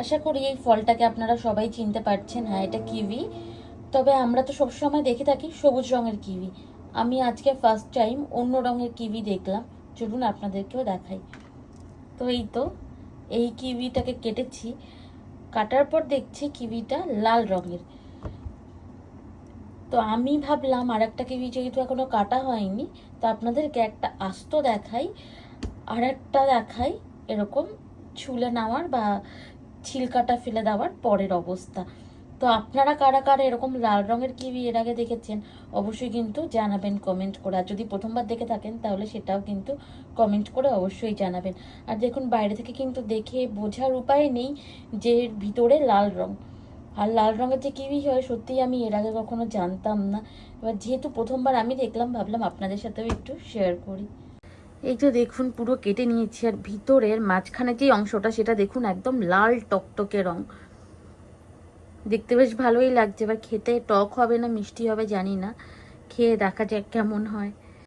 আশা করি এই ফলটাকে আপনারা সবাই চিনতে পারছেন। হ্যাঁ, এটা কিউই। তবে আমরা তো সবসময় দেখে থাকি সবুজ রঙের কিউই। আমি আজকে ফার্স্ট টাইম অন্য রঙের কিউই দেখলাম। চলুন আপনাদেরকেও দেখাই। তো এই কিউইটাকে কেটেছি। কাটার পর দেখছি কিউইটা লাল রঙের। তো আমি ভাবলাম আর একটা কিউই যেহেতু এখনো কাটা হয়নি, তো আপনাদেরকে একটা আস্ত দেখাই, আর একটা দেখাই এরকম ছুলে নেওয়ার বা ছিলকাটা ফেলে দেওয়ার পরের অবস্থা। তো আপনারা কারা কারা এরকম লাল রঙের কিউই এর আগে দেখেছেন অবশ্যই কিন্তু জানাবেন কমেন্ট করে। আর যদি প্রথমবার দেখে থাকেন তাহলে সেটাও কিন্তু কমেন্ট করে অবশ্যই জানাবেন। আর দেখুন, বাইরে থেকে কিন্তু দেখে বোঝার উপায় নেই যে এর ভিতরে লাল রং। আর লাল রঙের যে কিউই হয় সত্যিই আমি এর আগে কখনো জানতাম না। এবার যেহেতু প্রথমবার আমি দেখলাম, ভাবলাম আপনাদের সাথেও একটু শেয়ার করি। এই তো দেখুন, পুরো কেটে নিয়েছি। আর ভিতরের মাঝখানে যে অংশটা সেটা দেখুন একদম লাল টকটকে রং। দেখতে বেশ ভালোই লাগছে। এবার খেতে টক হবে না মিষ্টি হবে জানি না, খেয়ে দেখা যাক কেমন হয়।